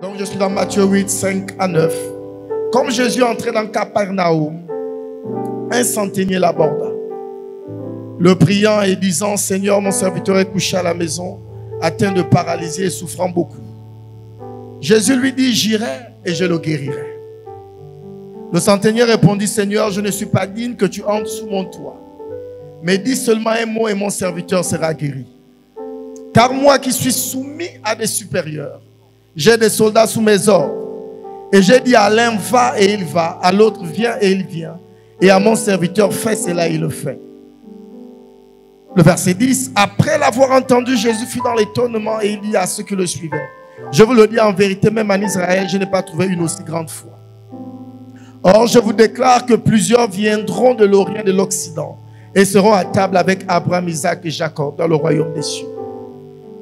Donc je suis dans Matthieu 8, 5 à 9. Comme Jésus entrait dans Capernaum, un centenier l'aborda, le priant et disant: Seigneur, mon serviteur est couché à la maison, atteint de paralysie et souffrant beaucoup. Jésus lui dit: j'irai et je le guérirai. Le centenier répondit: Seigneur, je ne suis pas digne que tu entres sous mon toit, mais dis seulement un mot et mon serviteur sera guéri. Car moi qui suis soumis à des supérieurs, j'ai des soldats sous mes ordres. Et j'ai dit à l'un: va et il va, à l'autre: viens et il vient, et à mon serviteur: fais cela et il le fait. Le verset 10, après l'avoir entendu, Jésus fut dans l'étonnement et il dit à ceux qui le suivaient: je vous le dis en vérité, même en Israël, je n'ai pas trouvé une aussi grande foi. Or, je vous déclare que plusieurs viendront de l'Orient et de l'Occident et seront à table avec Abraham, Isaac et Jacob dans le royaume des cieux.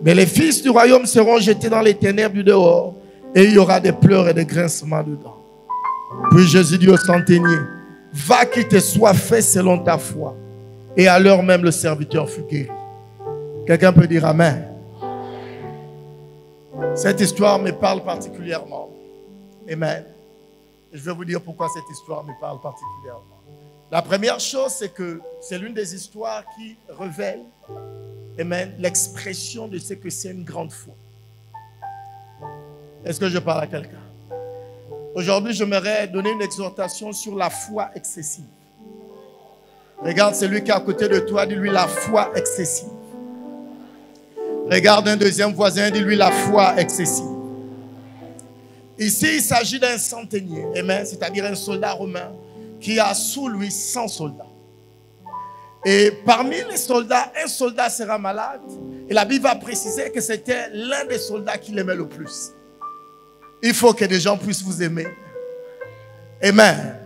Mais les fils du royaume seront jetés dans les ténèbres du dehors, et il y aura des pleurs et des grincements dedans. Puis Jésus dit au centenier: va, qu'il te soit fait selon ta foi. Et à l'heure même, le serviteur fut guéri. Quelqu'un peut dire Amen. Cette histoire me parle particulièrement. Amen. Et je vais vous dire pourquoi cette histoire me parle particulièrement. La première chose, c'est que c'est l'une des histoires qui révèle, amen, l'expression de ce que c'est une grande foi. Est-ce que je parle à quelqu'un? Aujourd'hui, j'aimerais donner une exhortation sur la foi excessive. Regarde celui qui est à côté de toi, dis-lui: la foi excessive. Regarde un deuxième voisin, dis-lui: la foi excessive. Ici, il s'agit d'un centenier, amen, c'est-à-dire un soldat romain qui a sous lui 100 soldats. Et parmi les soldats, un soldat sera malade. Et la Bible va préciser que c'était l'un des soldats qui l'aimait le plus. Il faut que des gens puissent vous aimer. Amen.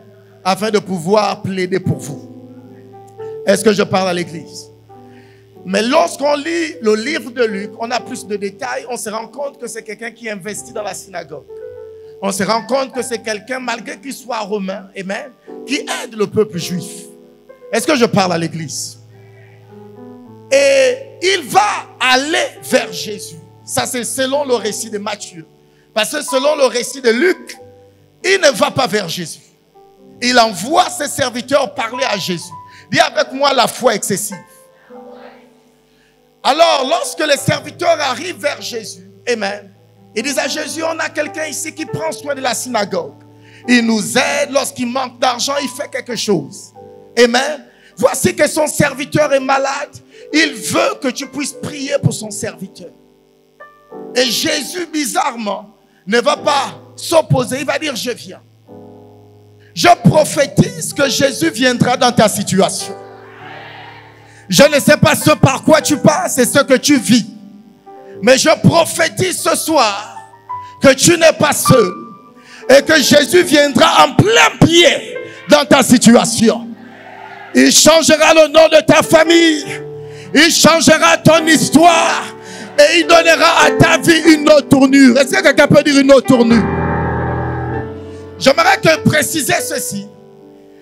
Afin de pouvoir plaider pour vous. Est-ce que je parle à l'église? Mais lorsqu'on lit le livre de Luc, on a plus de détails. On se rend compte que c'est quelqu'un qui investit dans la synagogue. On se rend compte que c'est quelqu'un, malgré qu'il soit romain, amen, qui aide le peuple juif. Est-ce que je parle à l'église? Et il va aller vers Jésus. Ça, c'est selon le récit de Matthieu. Parce que selon le récit de Luc, il ne va pas vers Jésus. Il envoie ses serviteurs parler à Jésus. Dis avec moi: la foi excessive. Alors, lorsque les serviteurs arrivent vers Jésus, amen, ils disent à Jésus: on a quelqu'un ici qui prend soin de la synagogue. Il nous aide, lorsqu'il manque d'argent, il fait quelque chose. Amen. Voici que son serviteur est malade. Il veut que tu puisses prier pour son serviteur. Et Jésus, bizarrement, ne va pas s'opposer. Il va dire: je viens. Je prophétise que Jésus viendra dans ta situation. Je ne sais pas ce par quoi tu passes et ce que tu vis. Mais je prophétise ce soir que tu n'es pas seul. Et que Jésus viendra en plein pied dans ta situation. Il changera le nom de ta famille. Il changera ton histoire. Et il donnera à ta vie une autre tournure. Est-ce que quelqu'un peut dire une autre tournure? J'aimerais te préciser ceci.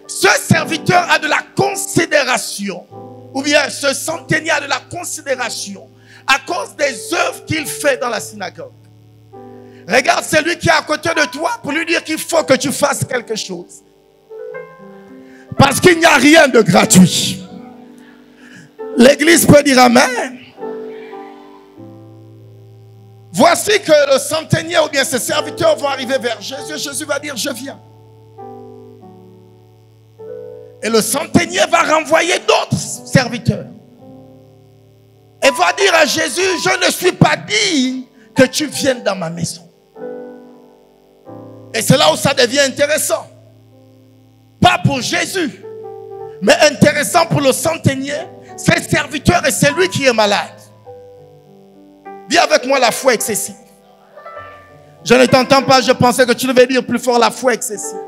Ce serviteur a de la considération. Ou bien ce centenier a de la considération à cause des œuvres qu'il fait dans la synagogue. Regarde celui qui est à côté de toi pour lui dire qu'il faut que tu fasses quelque chose. Parce qu'il n'y a rien de gratuit. L'église peut dire Amen. Voici que le centenier ou bien ses serviteurs vont arriver vers Jésus. Jésus va dire: je viens. Et le centenier va renvoyer d'autres serviteurs. Et va dire à Jésus: je ne suis pas digne que tu viennes dans ma maison. Et c'est là où ça devient intéressant. Pas pour Jésus, mais intéressant pour le centenier, ses serviteurs et c'est lui qui est malade. Dis avec moi: la foi excessive. Je ne t'entends pas, je pensais que tu devais dire plus fort: la foi excessive.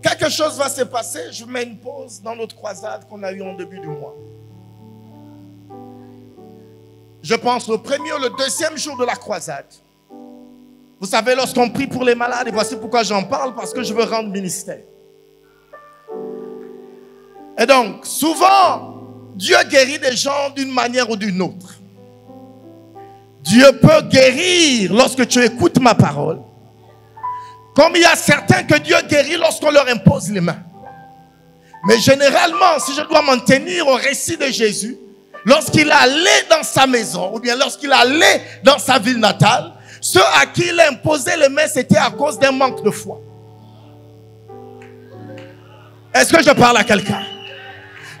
Quelque chose va se passer. Je mets une pause dans notre croisade qu'on a eue en début du mois. Je pense le premier ou le deuxième jour de la croisade. Vous savez, lorsqu'on prie pour les malades, et voici pourquoi j'en parle, parce que je veux rendre ministère. Et donc, souvent, Dieu guérit des gens d'une manière ou d'une autre. Dieu peut guérir lorsque tu écoutes ma parole. Comme il y a certains que Dieu guérit lorsqu'on leur impose les mains. Mais généralement, si je dois m'en tenir au récit de Jésus, lorsqu'il allait dans sa maison, ou bien lorsqu'il allait dans sa ville natale, ceux à qui il imposait les mains, c'était à cause d'un manque de foi. Est-ce que je parle à quelqu'un?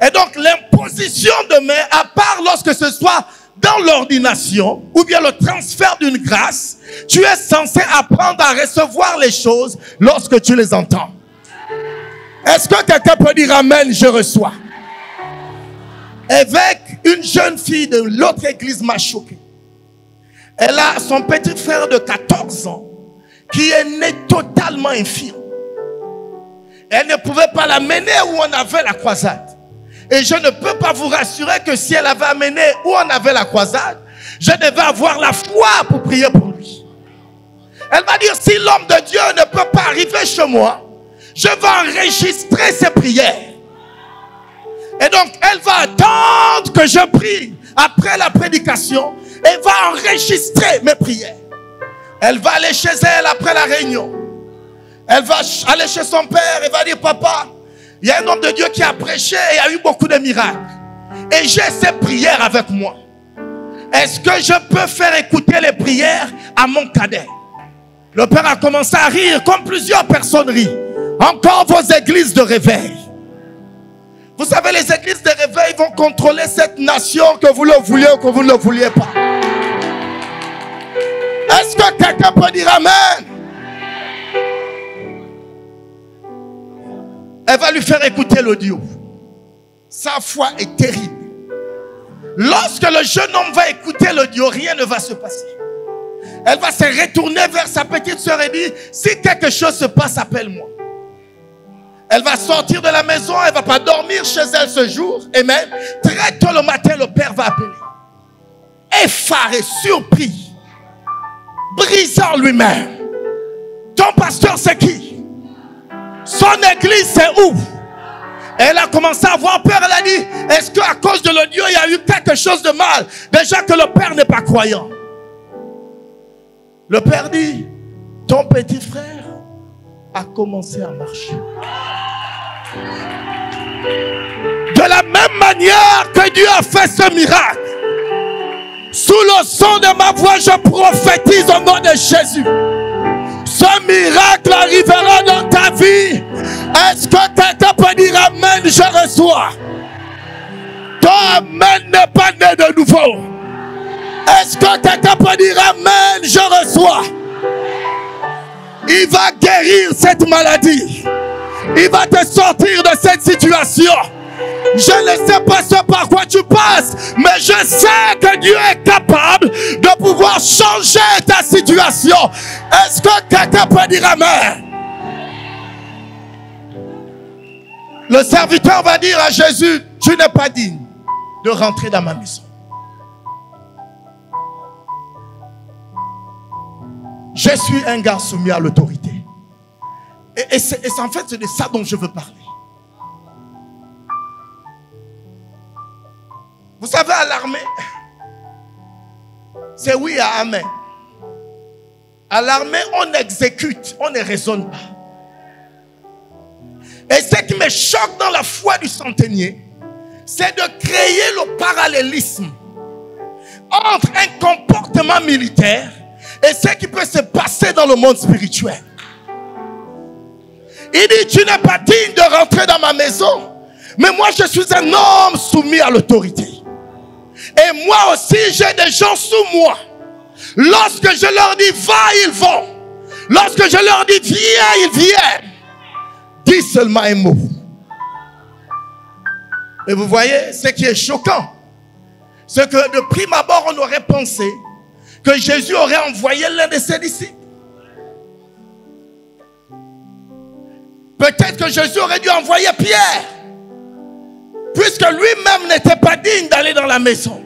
Et donc l'imposition de main, à part lorsque ce soit dans l'ordination, ou bien le transfert d'une grâce, tu es censé apprendre à recevoir les choses lorsque tu les entends. Est-ce que quelqu'un peut dire amen, je reçois? Avec une jeune fille de l'autre église m'a choqué. Elle a son petit frère de 14 ans qui est né totalement infirme. Elle ne pouvait pas l'amener où on avait la croisade. Et je ne peux pas vous rassurer que si elle avait amené où on avait la croisade, je devais avoir la foi pour prier pour lui. Elle va dire, si l'homme de Dieu ne peut pas arriver chez moi, je vais enregistrer ses prières. Et donc, elle va attendre que je prie après la prédication et va enregistrer mes prières. Elle va aller chez elle après la réunion. Elle va aller chez son père et va dire, papa, il y a un homme de Dieu qui a prêché et il y a eu beaucoup de miracles. Et j'ai ces prières avec moi. Est-ce que je peux faire écouter les prières à mon cadet? Le père a commencé à rire comme plusieurs personnes rient. Encore vos églises de réveil. Vous savez, les églises de réveil vont contrôler cette nation, que vous le vouliez ou que vous ne le vouliez pas. Est-ce que quelqu'un peut dire amen? Elle va lui faire écouter l'audio. Sa foi est terrible. Lorsque le jeune homme va écouter l'audio, rien ne va se passer. Elle va se retourner vers sa petite soeur et dire, si quelque chose se passe, appelle-moi. Elle va sortir de la maison, elle ne va pas dormir chez elle ce jour. Et même, très tôt le matin, le père va appeler. Effaré, surpris, brisant lui-même. Ton pasteur, c'est qui? Son église, c'est où? Elle a commencé à avoir peur. Elle a dit, est-ce qu'à cause de l'audio, il y a eu quelque chose de mal? Déjà que le père n'est pas croyant. Le père dit, ton petit frère a commencé à marcher. De la même manière que Dieu a fait ce miracle, sous le son de ma voix, je prophétise au nom de Jésus. Ce miracle arrivera dans ta vie. Est-ce que quelqu'un peut dire amen, je reçois? Ton amen n'est pas né de nouveau. Est-ce que quelqu'un peut dire amen, je reçois? Il va guérir cette maladie. Il va te sortir de cette situation. Je ne sais pas ce par quoi tu passes, mais je sais que Dieu est capable de pouvoir changer ta situation. Est-ce que quelqu'un peut dire amen? Le serviteur va dire à Jésus, tu n'es pas digne de rentrer dans ma maison. Je suis un gars soumis à l'autorité. Et c'est en fait c'est de ça dont je veux parler. Vous savez, à l'armée, c'est oui à amen. À l'armée, on exécute, on ne raisonne pas. Et ce qui me choque dans la foi du centenier, c'est de créer le parallélisme entre un comportement militaire et ce qui peut se passer dans le monde spirituel. Il dit, tu n'es pas digne de rentrer dans ma maison, mais moi je suis un homme soumis à l'autorité. Et moi aussi j'ai des gens sous moi. Lorsque je leur dis va, ils vont. Lorsque je leur dis viens, ils viennent. Dis seulement un mot. Et vous voyez, ce qui est choquant, c'est que de prime abord on aurait pensé que Jésus aurait envoyé l'un de ses disciples. Peut-être que Jésus aurait dû envoyer Pierre, puisque lui-même n'était pas digne d'aller dans la maison.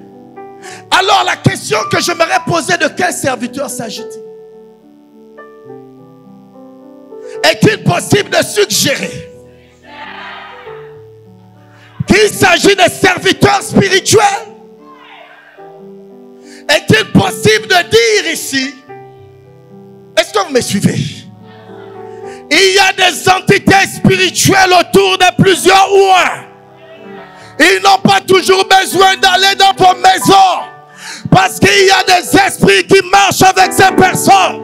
Alors la question que je m'aurais posée, de quel serviteur s'agit-il? Est-il possible de suggérer qu'il s'agit de serviteurs spirituels? Est-il possible de dire ici, est-ce que vous me suivez? Il y a des entités spirituelles autour de plusieurs ouins. Ils n'ont pas toujours besoin d'aller dans vos maisons. Parce qu'il y a des esprits qui marchent avec ces personnes.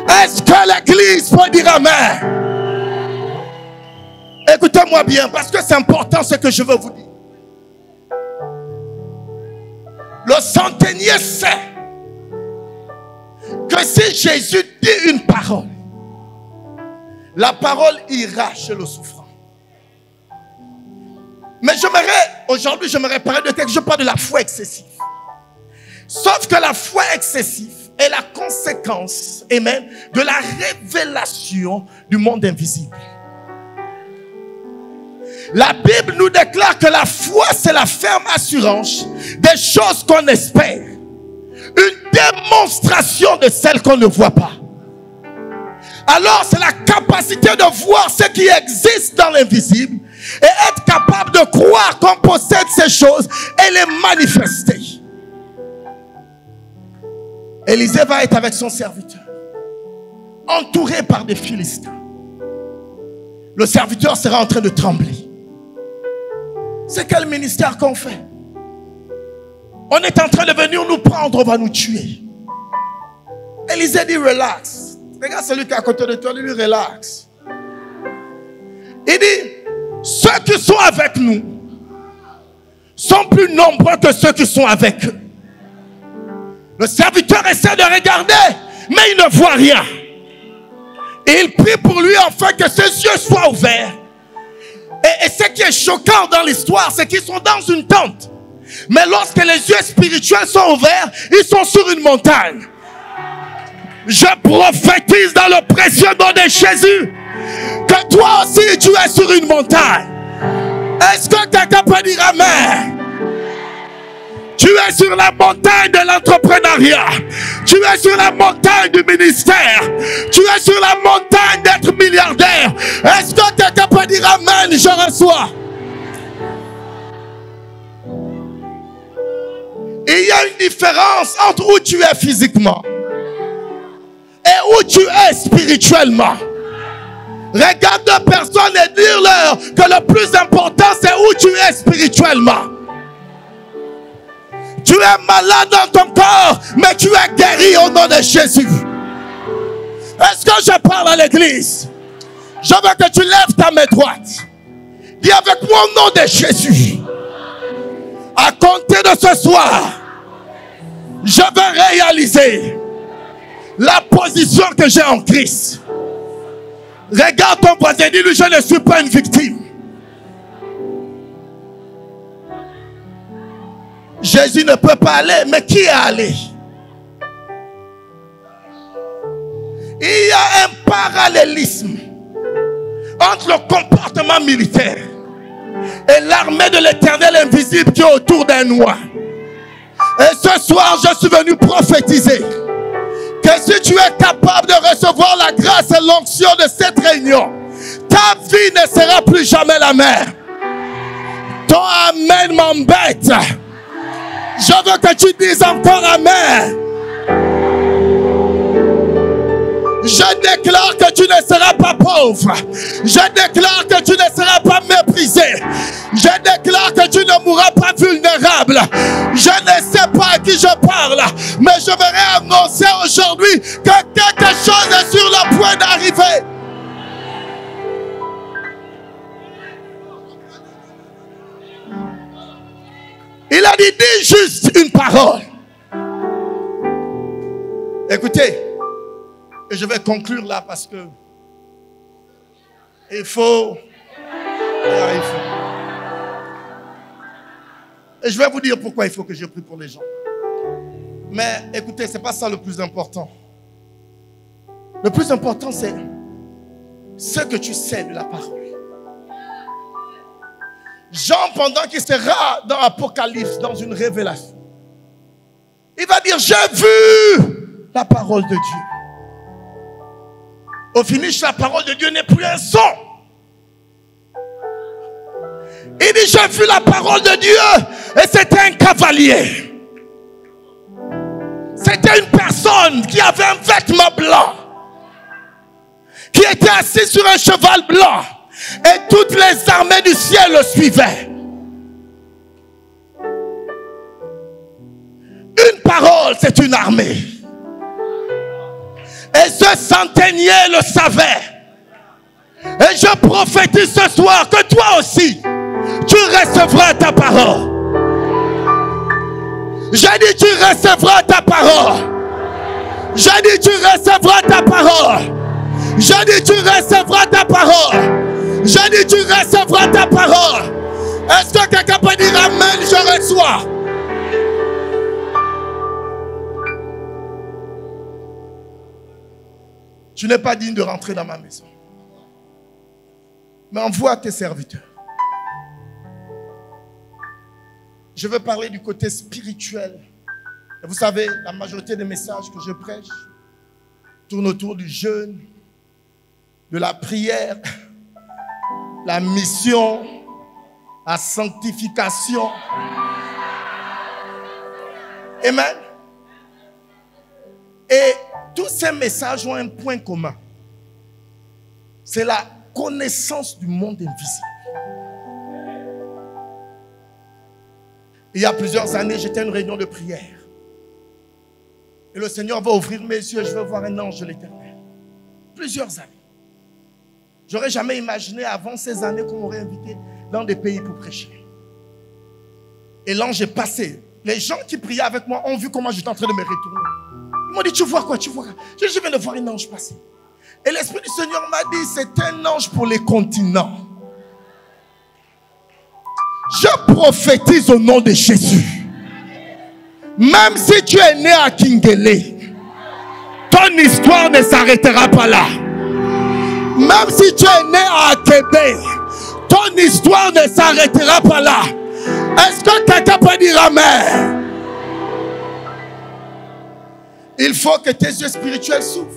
Est-ce que l'église peut dire amen? Écoutez-moi bien, parce que c'est important ce que je veux vous dire. Le centenier sait que si Jésus dit une parole, la parole ira chez le souffrant. Mais aujourd'hui, j'aimerais parler de quelque chose. Je parle de la foi excessive. Sauf que la foi excessive est la conséquence, amen, de la révélation du monde invisible. La Bible nous déclare que la foi, c'est la ferme assurance des choses qu'on espère. Une démonstration de celles qu'on ne voit pas. Alors, c'est la capacité de voir ce qui existe dans l'invisible et être capable de croire qu'on possède ces choses et les manifester. Élisée va être avec son serviteur, entouré par des Philistins. Le serviteur sera en train de trembler. C'est quel ministère qu'on fait? On est en train de venir nous prendre, on va nous tuer. Élisée dit relax. Regarde celui qui est à côté de toi, lui relax. Il dit, ceux qui sont avec nous sont plus nombreux que ceux qui sont avec eux. Le serviteur essaie de regarder, mais il ne voit rien. Et il prie pour lui afin que ses yeux soient ouverts. Et ce qui est choquant dans l'histoire, c'est qu'ils sont dans une tente. Mais lorsque les yeux spirituels sont ouverts, ils sont sur une montagne. Je prophétise dans le précieux nom de Jésus que toi aussi tu es sur une montagne. Est-ce que quelqu'un peut dire amen? Tu es sur la montagne de l'entrepreneuriat. Tu es sur la montagne du ministère. Tu es sur la montagne d'être milliardaire. Est-ce que quelqu'un peut dire amen? Je reçois. Il y a une différence entre où tu es physiquement et où tu es spirituellement. Regarde deux personnes et dis-leur que le plus important c'est où tu es spirituellement. Tu es malade dans ton corps, mais tu es guéri au nom de Jésus. Est-ce que je parle à l'église? Je veux que tu lèves ta main droite. Dis avec moi au nom de Jésus. À compter de ce soir, je vais réaliser la position que j'ai en Christ. Regarde ton voisin, dis-lui, je ne suis pas une victime. Jésus ne peut pas aller, mais qui est allé? Il y a un parallélisme entre le comportement militaire et l'armée de l'Éternel invisible qui est autour d'un oie. Et ce soir, je suis venu prophétiser que si tu es capable de recevoir la grâce et l'onction de cette réunion, ta vie ne sera plus jamais la même. Ton amen m'embête. Je veux que tu dises encore amen. Je déclare que tu ne seras pas pauvre. Je déclare que tu ne seras pas méprisé. Je déclare que tu ne mourras pas vulnérable. Je ne sais pas à qui je parle, mais je vais annoncer aujourd'hui que quelque chose est sur le point d'arriver. Il a dit, dis juste une parole. Écoutez, et je vais conclure là parce que il faut. Et je vais vous dire pourquoi il faut que je prie pour les gens. Mais écoutez, ce n'est pas ça le plus important. Le plus important, c'est ce que tu sais de la parole. Jean, pendant qu'il sera dans l'Apocalypse, dans une révélation, il va dire, j'ai vu la parole de Dieu. Au finish, la parole de Dieu n'est plus un son. Il dit, j'ai vu la parole de Dieu et c'était un cavalier. c'était une personne qui avait un vêtement blanc, qui était assis sur un cheval blanc, et toutes les armées du ciel le suivaient. Une parole, c'est une armée. Et ce centenier le savait. Et je prophétise ce soir que toi aussi, tu recevras ta parole. J'ai dit, tu recevras ta parole. J'ai dit, tu recevras ta parole. J'ai dit, tu recevras ta parole. J'ai dit, tu recevras ta parole. Est-ce que quelqu'un peut dire amen, je reçois? Tu n'es pas digne de rentrer dans ma maison. Mais envoie tes serviteurs. Je veux parler du côté spirituel. Et vous savez, la majorité des messages que je prêche tournent autour du jeûne, de la prière, la mission, la sanctification. Amen. Et tous ces messages ont un point commun. C'est la connaissance du monde invisible. Il y a plusieurs années, j'étais à une réunion de prière. Et le Seigneur va ouvrir mes yeux et je vais voir un ange de l'Éternel. Plusieurs années. J'aurais jamais imaginé avant ces années qu'on m'aurait invité dans des pays pour prêcher. Et l'ange est passé. Les gens qui priaient avec moi ont vu comment j'étais en train de me retourner. Ils m'ont dit, tu vois quoi, tu vois quoi? Je viens de voir un ange passer. Et l'Esprit du Seigneur m'a dit, c'est un ange pour les continents. Je prophétise au nom de Jésus. Même si tu es né à Kingele, ton histoire ne s'arrêtera pas là. Même si tu es né à Québec, ton histoire ne s'arrêtera pas là. Est-ce que quelqu'un peut dire amen? Il faut que tes yeux spirituels s'ouvrent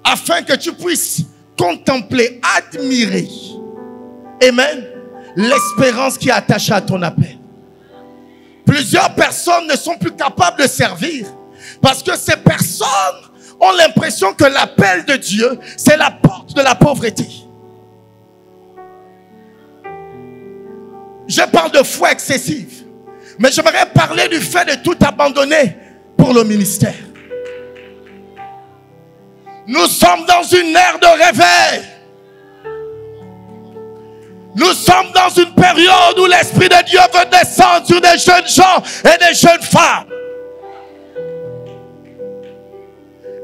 afin que tu puisses contempler, admirer, amen, l'espérance qui est attachée à ton appel. Plusieurs personnes ne sont plus capables de servir parce que ces personnes ont l'impression que l'appel de Dieu, c'est la porte de la pauvreté. Je parle de foi excessive, mais j'aimerais parler du fait de tout abandonner pour le ministère. Nous sommes dans une ère de réveil. Nous sommes dans une période où l'Esprit de Dieu veut descendre sur des jeunes gens et des jeunes femmes.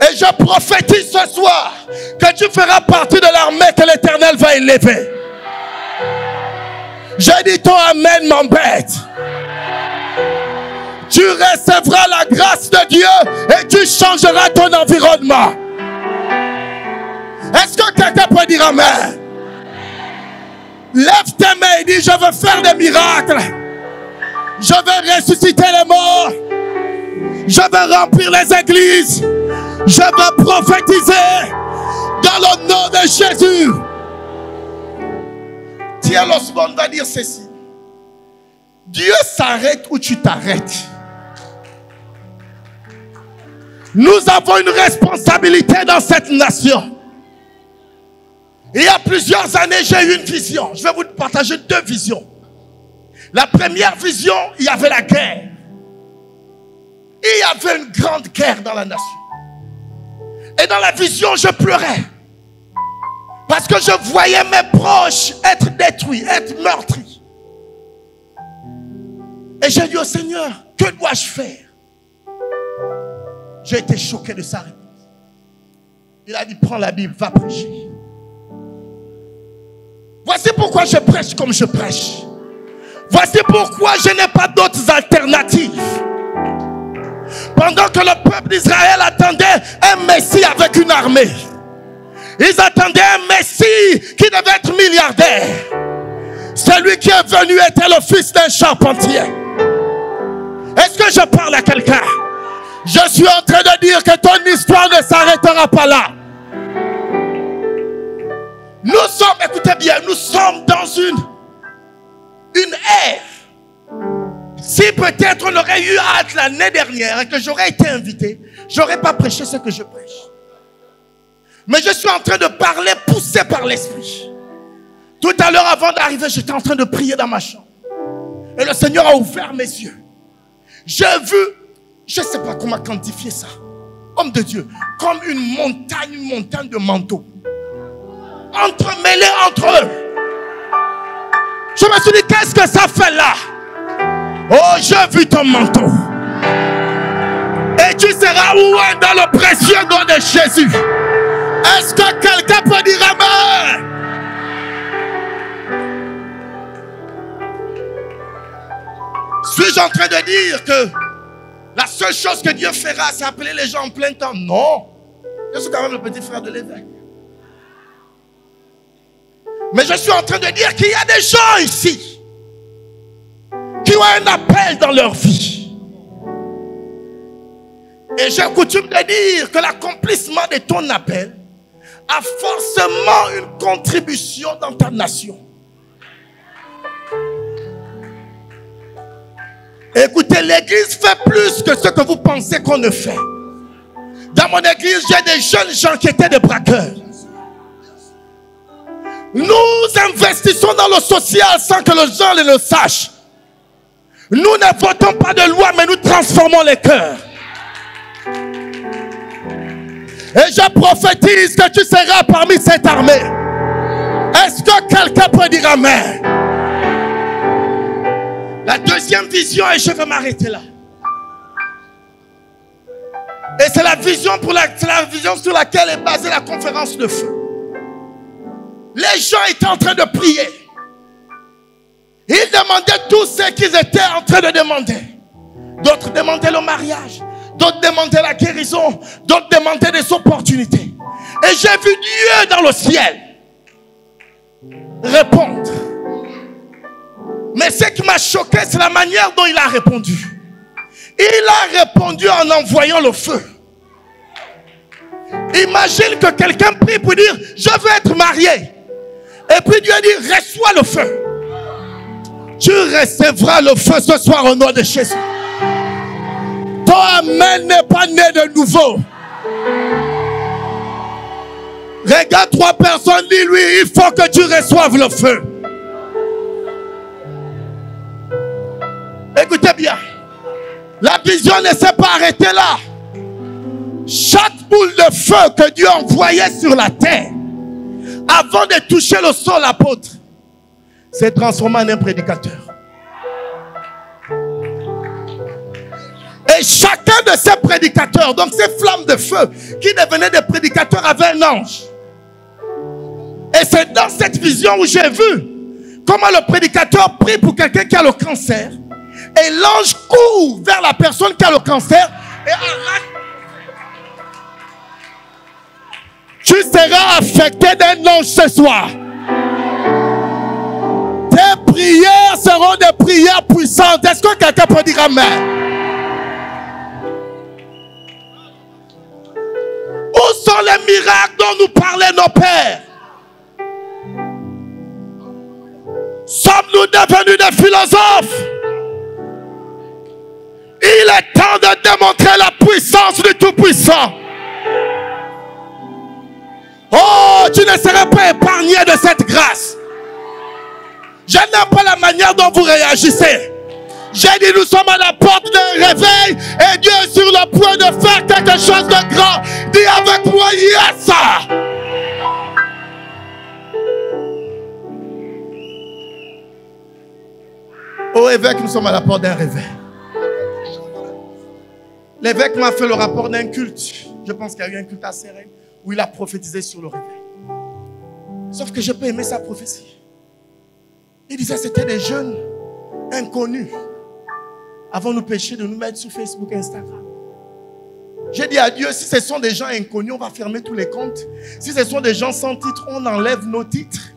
Et je prophétise ce soir que tu feras partie de l'armée que l'Éternel va élever. J'ai dit ton amen m'embête. Tu recevras la grâce de Dieu et tu changeras ton environnement. Est-ce que quelqu'un peut dire amen? Lève tes mains et dis, je veux faire des miracles. Je veux ressusciter les morts. Je veux remplir les églises. Je veux prophétiser dans le nom de Jésus. T.L. Osborne va dire ceci. Dieu s'arrête où tu t'arrêtes. Nous avons une responsabilité dans cette nation. Il y a plusieurs années, j'ai eu une vision. Je vais vous partager deux visions. La première vision, il y avait la guerre. Il y avait une grande guerre dans la nation. Et dans la vision, je pleurais. Parce que je voyais mes proches être détruits, être meurtris. Et j'ai dit au Seigneur, que dois-je faire? J'ai été choqué de sa réponse. Il a dit, prends la Bible, va prêcher. Voici pourquoi je prêche comme je prêche. Voici pourquoi je n'ai pas d'autres alternatives. Pendant que le peuple d'Israël attendait un Messie avec une armée, ils attendaient un Messie qui devait être milliardaire. Celui qui est venu était le fils d'un charpentier. Est-ce que je parle à quelqu'un? Je suis en train de dire que ton histoire ne s'arrêtera pas là. Nous sommes, écoutez bien, nous sommes dans une ère. Si peut-être on aurait eu hâte l'année dernière et que j'aurais été invité, j'aurais pas prêché ce que je prêche. Mais je suis en train de parler poussé par l'Esprit. Tout à l'heure avant d'arriver, j'étais en train de prier dans ma chambre. Et le Seigneur a ouvert mes yeux. J'ai vu, je ne sais pas comment quantifier ça. Homme de Dieu, comme une montagne de manteaux. Entremêlés entre eux. Je me suis dit, qu'est-ce que ça fait là? Oh, j'ai vu ton manteau. Et tu seras où dans le précieux nom de Jésus? Est-ce que quelqu'un peut dire amen? Suis-je en train de dire que la seule chose que Dieu fera, c'est appeler les gens en plein temps? Non. Je suis quand même le petit frère de l'évêque. Mais je suis en train de dire qu'il y a des gens ici qui ont un appel dans leur vie. Et j'ai coutume de dire que l'accomplissement de ton appel a forcément une contribution dans ta nation. Écoutez, l'église fait plus que ce que vous pensez qu'on ne fait. Dans mon église, j'ai des jeunes gens qui étaient des braqueurs. Nous investissons dans le social sans que les gens le sachent. Nous ne votons pas de loi, mais nous transformons les cœurs. Et je prophétise que tu seras parmi cette armée. Est-ce que quelqu'un peut dire amen? La deuxième vision, et je vais m'arrêter là. Et c'est la vision sur laquelle est basée la conférence de feu. Les gens étaient en train de prier. Ils demandaient tout ce qu'ils étaient en train de demander. D'autres demandaient le mariage. D'autres demandaient la guérison. D'autres demandaient des opportunités. Et j'ai vu Dieu dans le ciel répondre. Mais ce qui m'a choqué, c'est la manière dont il a répondu. Il a répondu en envoyant le feu. Imagine que quelqu'un prie pour dire, je veux être marié. Et puis Dieu dit, reçois le feu. Tu recevras le feu ce soir au nom de Jésus. Ton amen n'est pas né de nouveau. Regarde 3 personnes, dis-lui, il faut que tu reçoives le feu. Écoutez bien, la vision ne s'est pas arrêtée là. Chaque boule de feu que Dieu envoyait sur la terre, avant de toucher le sol, l'apôtre s'est transformé en un prédicateur. Et chacun de ces prédicateurs, donc ces flammes de feu qui devenaient des prédicateurs, avait un ange. Et c'est dans cette vision où j'ai vu comment le prédicateur prie pour quelqu'un qui a le cancer. Et l'ange court vers la personne qui a le cancer et arrache. Tu seras affecté d'un ange ce soir. Tes prières seront des prières puissantes. Est-ce que quelqu'un peut dire amen? Où sont les miracles dont nous parlaient nos pères? Sommes-nous devenus des philosophes? Il est temps de démontrer la puissance du Tout-Puissant. Oh, tu ne seras pas épargné de cette grâce. Je n'aime pas la manière dont vous réagissez. J'ai dit, nous sommes à la porte d'un réveil et Dieu est sur le point de faire quelque chose de grand. Dis avec moi, yes! Oh évêque, nous sommes à la porte d'un réveil. L'évêque m'a fait le rapport d'un culte. Je pense qu'il y a eu un culte à Sérène où il a prophétisé sur le réveil. Sauf que je n'ai pas aimé sa prophétie. Il disait que c'était des jeunes inconnus. Avant nous pécher de nous mettre sur Facebook et Instagram. J'ai dit à Dieu, si ce sont des gens inconnus, on va fermer tous les comptes. Si ce sont des gens sans titre, on enlève nos titres.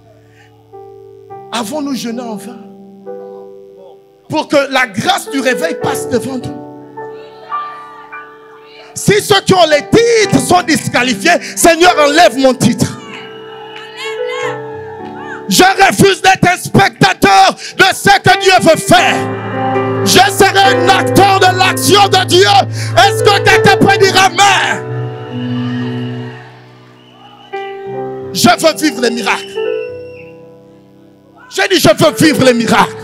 Avons-nous jeûné en vain? Pour que la grâce du réveil passe devant nous. Si ceux qui ont les titres sont disqualifiés, Seigneur, enlève mon titre. Je refuse d'être un spectateur de ce que Dieu veut faire. Je serai un acteur de l'action de Dieu. Est-ce que quelqu'un peut dire amen? Je veux vivre les miracles. J'ai dit je veux vivre les miracles.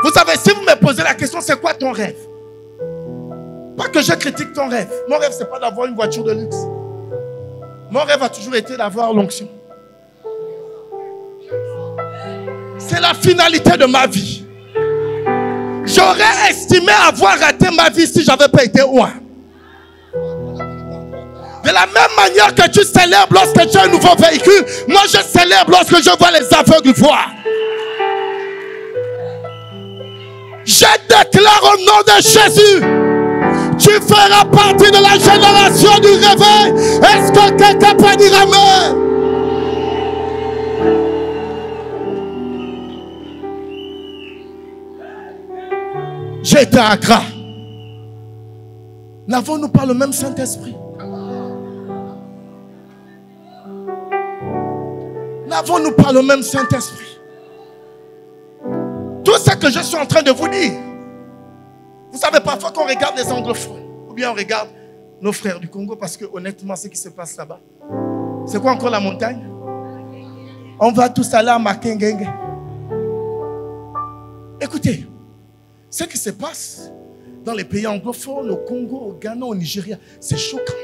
Vous savez, si vous me posez la question, c'est quoi ton rêve? Pas que je critique ton rêve. Mon rêve, c'est pas d'avoir une voiture de luxe. Mon rêve a toujours été d'avoir l'onction. C'est la finalité de ma vie. J'aurais estimé avoir raté ma vie si j'avais pas été loin. De la même manière que tu célèbres lorsque tu as un nouveau véhicule, moi je célèbre lorsque je vois les aveugles voir. Je déclare au nom de Jésus, tu feras partie de la génération du réveil. Est-ce que quelqu'un peut dire amen? J'étais à Accra. N'avons-nous pas le même Saint-Esprit? N'avons-nous pas le même Saint-Esprit? Tout ce que je suis en train de vous dire, vous savez, parfois qu'on regarde les anglophones, ou bien on regarde nos frères du Congo, parce que honnêtement, ce qui se passe là-bas, c'est quoi encore la montagne? On va tous aller à Makengenge. Écoutez, ce qui se passe dans les pays anglophones, au Congo, au Ghana, au Nigeria, c'est choquant.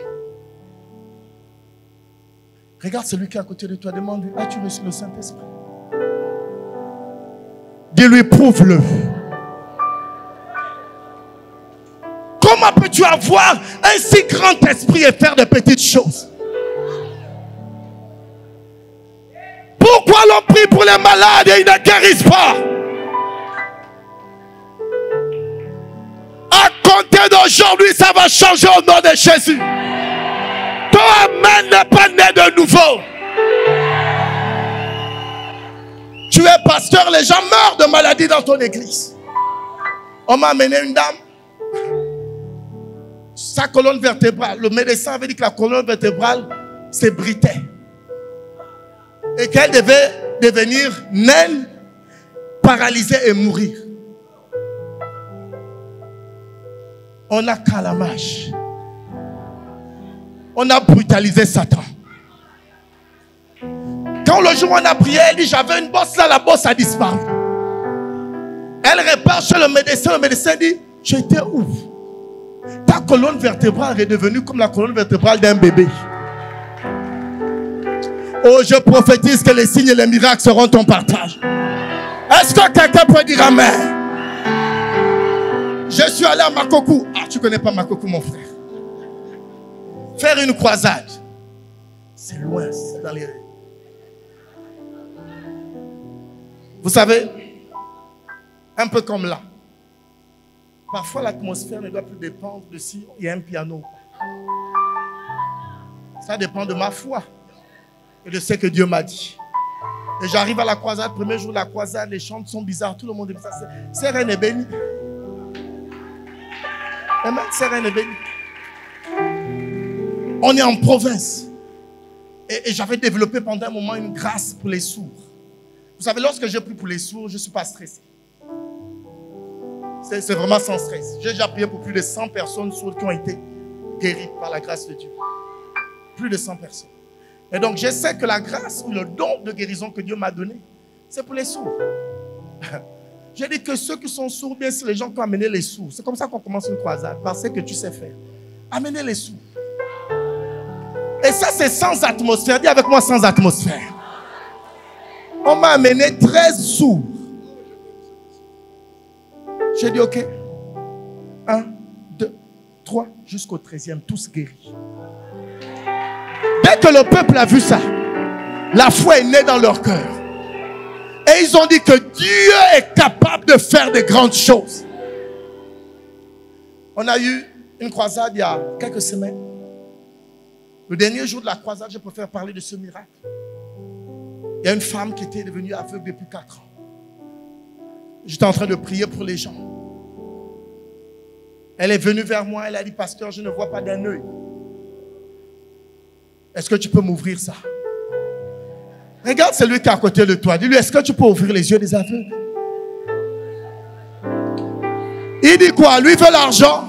Regarde celui qui est à côté de toi, demande-lui, as-tu reçu le Saint-Esprit? Dis-lui, prouve-le. Comment peux-tu avoir un si grand esprit et faire de petites choses? Pourquoi l'on prie pour les malades et ils ne guérissent pas? À compter d'aujourd'hui, ça va changer au nom de Jésus. Toi-même n'est pas né de nouveau. Tu es pasteur, les gens meurent de maladie dans ton église. On m'a amené une dame. Sa colonne vertébrale, le médecin avait dit que la colonne vertébrale s'ébritait. Et qu'elle devait devenir naine, paralysée et mourir. On a calamage. On a brutalisé Satan. Quand le jour où on a prié, elle dit j'avais une bosse là, la bosse a disparu. Elle repart chez le médecin dit tu étais où? Ta colonne vertébrale est devenue comme la colonne vertébrale d'un bébé. Oh, je prophétise que les signes et les miracles seront ton partage. Est-ce que quelqu'un peut dire amen? Je suis allé à Makokou. Ah, tu connais pas Makokou, mon frère. Faire une croisade. C'est loin, c'est dans les... Vous savez, un peu comme là. Parfois, l'atmosphère ne doit plus dépendre de s'il y a un piano. Ça dépend de ma foi et de ce que Dieu m'a dit. Et j'arrive à la croisade, premier jour de la croisade, les chants sont bizarres, tout le monde est bizarre. C'est reine est bénie. Amen, c'est reine est bénie. On est en province. Et j'avais développé pendant un moment une grâce pour les sourds. Vous savez, lorsque je prie pour les sourds, je ne suis pas stressé. C'est vraiment sans stress. J'ai déjà prié pour plus de 100 personnes sourdes qui ont été guéries par la grâce de Dieu. Plus de 100 personnes. Et donc, je sais que la grâce ou le don de guérison que Dieu m'a donné, c'est pour les sourds. J'ai dit que ceux qui sont sourds, bien c'est les gens qui ont amené les sourds. C'est comme ça qu'on commence une croisade, par ce que tu sais faire. Amener les sourds. Et ça, c'est sans atmosphère. Dis avec moi, sans atmosphère. On m'a amené 13 sourds. J'ai dit, ok. 1, 2, 3, jusqu'au 13e, tous guéris. Dès que le peuple a vu ça, la foi est née dans leur cœur. Et ils ont dit que Dieu est capable de faire de grandes choses. On a eu une croisade il y a quelques semaines. Le dernier jour de la croisade, je préfère parler de ce miracle. Il y a une femme qui était devenue aveugle depuis 4 ans. J'étais en train de prier pour les gens. Elle est venue vers moi, elle a dit, pasteur, je ne vois pas d'un œil. Est-ce que tu peux m'ouvrir ça? Regarde celui qui est à côté de toi. Dis-lui, est-ce que tu peux ouvrir les yeux des aveugles? Il dit quoi? Lui veut l'argent.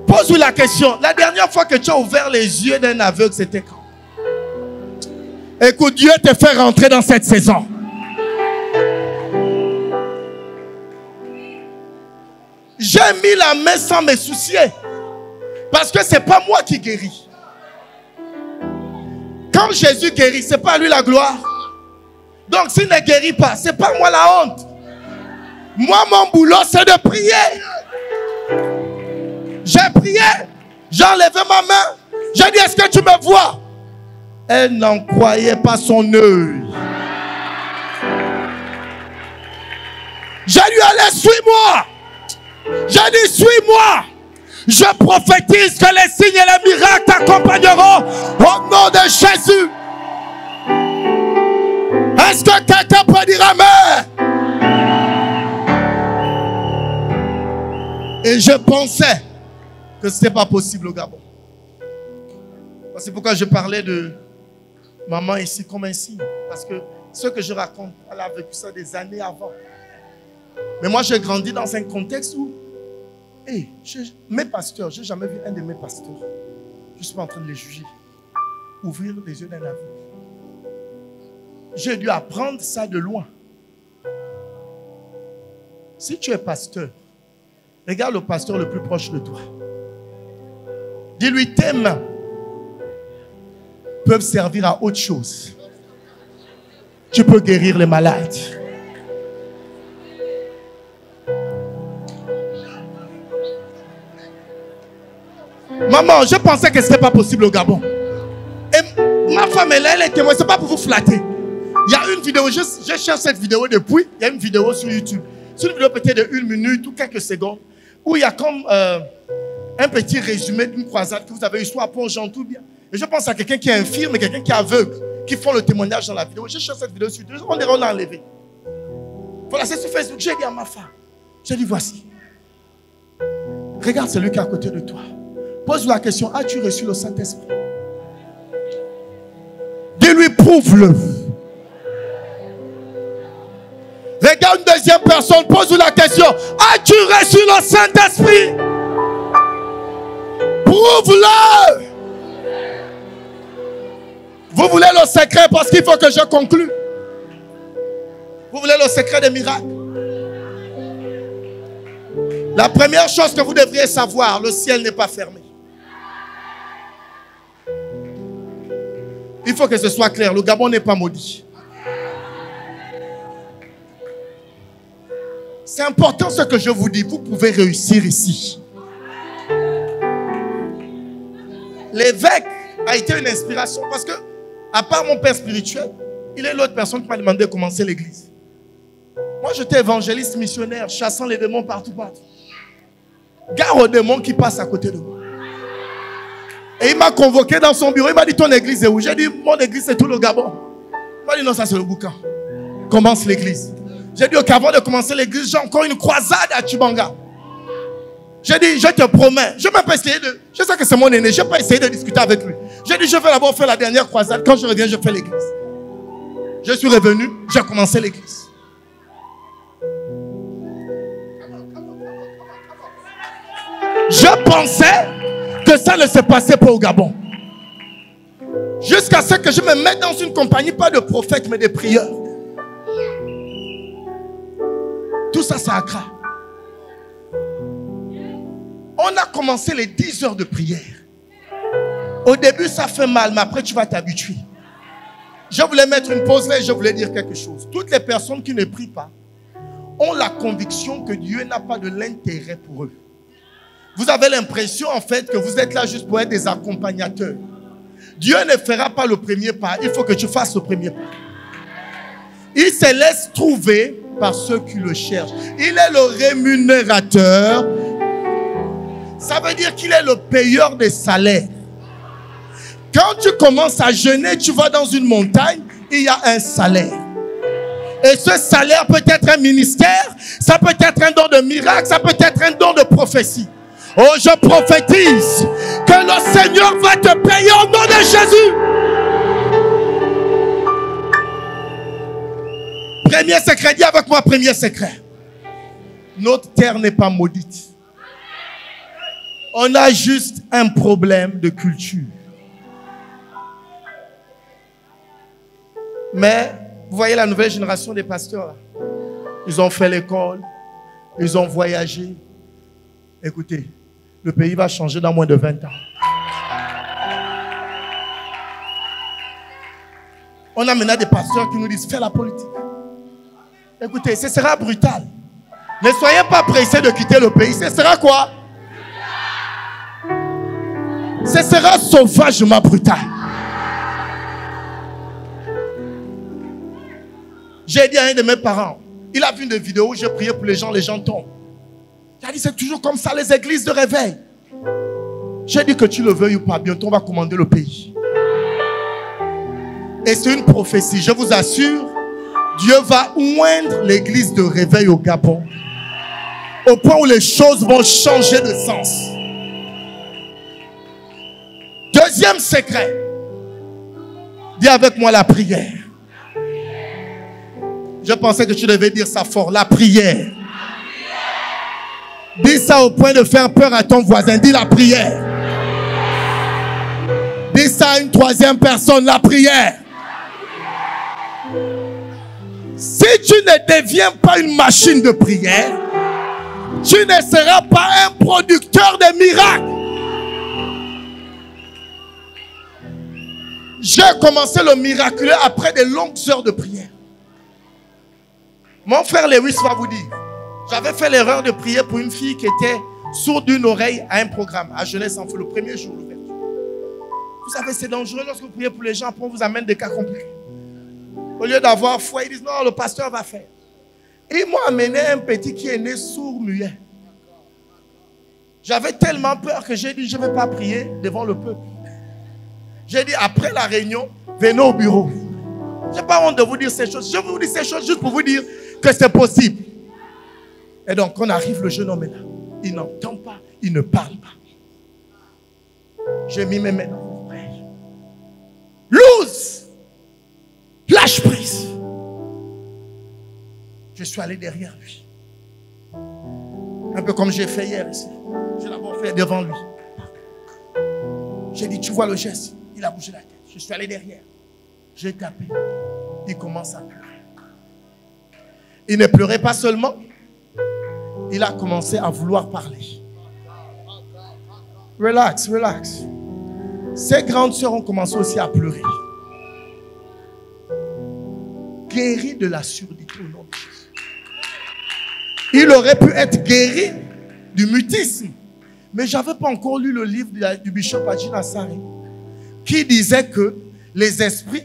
Pose-lui la question. La dernière fois que tu as ouvert les yeux d'un aveugle, c'était quand? Écoute, Dieu te fait rentrer dans cette saison. J'ai mis la main sans me soucier. Parce que ce n'est pas moi qui guéris. Quand Jésus guérit, ce n'est pas lui la gloire. Donc s'il ne guérit pas, ce n'est pas moi la honte. Moi, mon boulot, c'est de prier. J'ai prié. J'ai enlevé ma main. J'ai dit, est-ce que tu me vois? Elle n'en croyait pas son œil. J'ai dit, allez, suis-moi. J'ai dit, suis-moi. Je prophétise que les signes et les miracles t'accompagneront au nom de Jésus. Est-ce que quelqu'un peut dire amen? Et je pensais que ce n'était pas possible au Gabon. C'est pourquoi je parlais de maman ici comme un signe. Parce que ce que je raconte, elle a vécu ça des années avant. Mais moi, j'ai grandi dans un contexte où mes pasteurs, je n'ai jamais vu un de mes pasteurs, je ne suis pas en train de les juger, ouvrir les yeux d'un aveugle. J'ai dû apprendre ça de loin. Si tu es pasteur, regarde le pasteur le plus proche de toi. Dis-lui, tes mains peuvent servir à autre chose. Tu peux guérir les malades. Maman, je pensais que ce n'était pas possible au Gabon. Et ma femme, elle est témoin. Ce n'est pas pour vous flatter. Il y a une vidéo, je cherche cette vidéo depuis. Il y a une vidéo sur YouTube. C'est une vidéo peut-être de 1 minute ou quelques secondes. Où il y a comme un petit résumé d'une croisade que vous avez eu soit à Pont-Jean-Tout bien. Et je pense à quelqu'un qui est infirme et quelqu'un qui est aveugle, qui font le témoignage dans la vidéo. Je cherche cette vidéo sur YouTube. On dirait qu'on l'a enlevé. Voilà, c'est sur Facebook. J'ai dit à ma femme. J'ai dit, voici. Regarde celui qui est à côté de toi. Pose la question, as-tu reçu le Saint-Esprit? Dis-lui, prouve-le. Regarde une deuxième personne, pose-lui la question, as-tu reçu le Saint-Esprit? Prouve-le. Vous voulez le secret parce qu'il faut que je conclue. Vous voulez le secret des miracles? La première chose que vous devriez savoir, le ciel n'est pas fermé. Il faut que ce soit clair, le Gabon n'est pas maudit. C'est important ce que je vous dis, vous pouvez réussir ici. L'évêque a été une inspiration parce que, à part mon père spirituel, il est l'autre personne qui m'a demandé de commencer l'église. Moi, j'étais évangéliste missionnaire, chassant les démons partout. Gare aux démons qui passent à côté de moi. Et il m'a convoqué dans son bureau. Il m'a dit, ton église est où? J'ai dit, mon église c'est tout le Gabon. Il m'a dit, non, ça c'est le boucan. Commence l'église. J'ai dit, ok, avant de commencer l'église, j'ai encore une croisade à Tchibanga. J'ai dit, je te promets. Je ne vais pas essayer de... Je sais que c'est mon aîné. Je ne vais pas essayer de discuter avec lui. J'ai dit, je vais d'abord faire la dernière croisade. Quand je reviens, je fais l'église. Je suis revenu, j'ai commencé l'église. Je pensais que ça ne se passait pas au Gabon. Jusqu'à ce que je me mette dans une compagnie, pas de prophètes, mais de prieurs. Tout ça, c'est Accra. On a commencé les 10 heures de prière. Au début, ça fait mal, mais après, tu vas t'habituer. Je voulais mettre une pause là et je voulais dire quelque chose. Toutes les personnes qui ne prient pas ont la conviction que Dieu n'a pas de l'intérêt pour eux. Vous avez l'impression en fait que vous êtes là juste pour être des accompagnateurs. Dieu ne fera pas le premier pas. Il faut que tu fasses le premier pas. Il se laisse trouver par ceux qui le cherchent. Il est le rémunérateur. Ça veut dire qu'il est le payeur des salaires. Quand tu commences à jeûner, tu vas dans une montagne, il y a un salaire. Et ce salaire peut être un ministère, ça peut être un don de miracle, ça peut être un don de prophétie. Oh, je prophétise que le Seigneur va te payer au nom de Jésus. Premier secret, dis avec moi, premier secret. Notre terre n'est pas maudite. On a juste un problème de culture. Mais, vous voyez la nouvelle génération des pasteurs là. Ils ont fait l'école, ils ont voyagé. Écoutez, le pays va changer dans moins de 20 ans. On a maintenant des pasteurs qui nous disent, fais la politique. Écoutez, ce sera brutal. Ne soyez pas pressés de quitter le pays. Ce sera quoi? Ce sera sauvagement brutal. J'ai dit à un de mes parents, il a vu une vidéo où j'ai prié pour les gens tombent. Il a dit, c'est toujours comme ça les églises de réveil. J'ai dit que tu le veuilles ou pas, bientôt on va commander le pays. Et c'est une prophétie, je vous assure, Dieu va oindre l'église de réveil au Gabon. Au point où les choses vont changer de sens. Deuxième secret. Dis avec moi la prière. Je pensais que tu devais dire ça fort. La prière. Dis ça au point de faire peur à ton voisin. Dis la prière. Dis ça à une troisième personne. La prière. Si tu ne deviens pas une machine de prière, tu ne seras pas un producteur de miracles. J'ai commencé le miraculeux après de longues heures de prière. Mon frère Lewis va vous dire, j'avais fait l'erreur de prier pour une fille qui était sourde d'une oreille à un programme, à Jeunesse en Feu, le premier jour d'ouverture. Vous savez, c'est dangereux lorsque vous priez pour les gens, après on vous amène des cas compliqués. Au lieu d'avoir foi, ils disent non, le pasteur va faire. Ils m'ont amené un petit qui est né sourd-muet. J'avais tellement peur que j'ai dit, je ne vais pas prier devant le peuple. J'ai dit, après la réunion, venez au bureau. Je n'ai pas honte de vous dire ces choses. Je vous dis ces choses juste pour vous dire que c'est possible. Et donc, on arrive, le jeune homme est là. Il n'entend pas, il ne parle pas. J'ai mis mes mains dans mon frère. Loose! Lâche prise. Je suis allé derrière lui. Un peu comme j'ai fait hier ici. J'ai d'abord fait devant lui. J'ai dit, tu vois le geste? Il a bougé la tête. Je suis allé derrière. J'ai tapé. Il commence à pleurer. Il ne pleurait pas seulement. Il a commencé à vouloir parler. Relax, relax. Ses grandes sœurs ont commencé aussi à pleurer. Guéri de la surdité au nom de Jésus. Il aurait pu être guéri du mutisme. Mais je n'avais pas encore lu le livre du bishop Adjin Asari qui disait que les esprits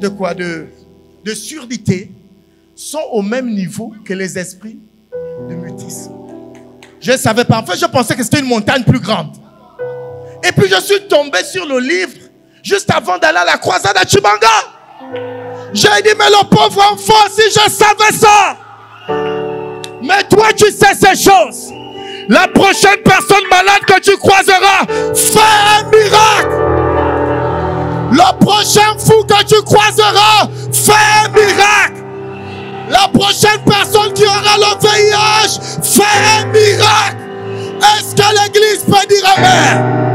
de surdité sont au même niveau que les esprits de mutisme. Je ne savais pas. En fait, je pensais que c'était une montagne plus grande. Et puis je suis tombé sur le livre juste avant d'aller à la croisade à Chibanga. J'ai dit, mais le pauvre enfant, si je savais ça. Mais toi, tu sais ces choses. La prochaine personne malade que tu croiseras, fais un miracle. Le prochain fou que tu croiseras, fais un miracle. La prochaine personne qui aura le VIH, fais un miracle. Est-ce que l'église peut dire amen?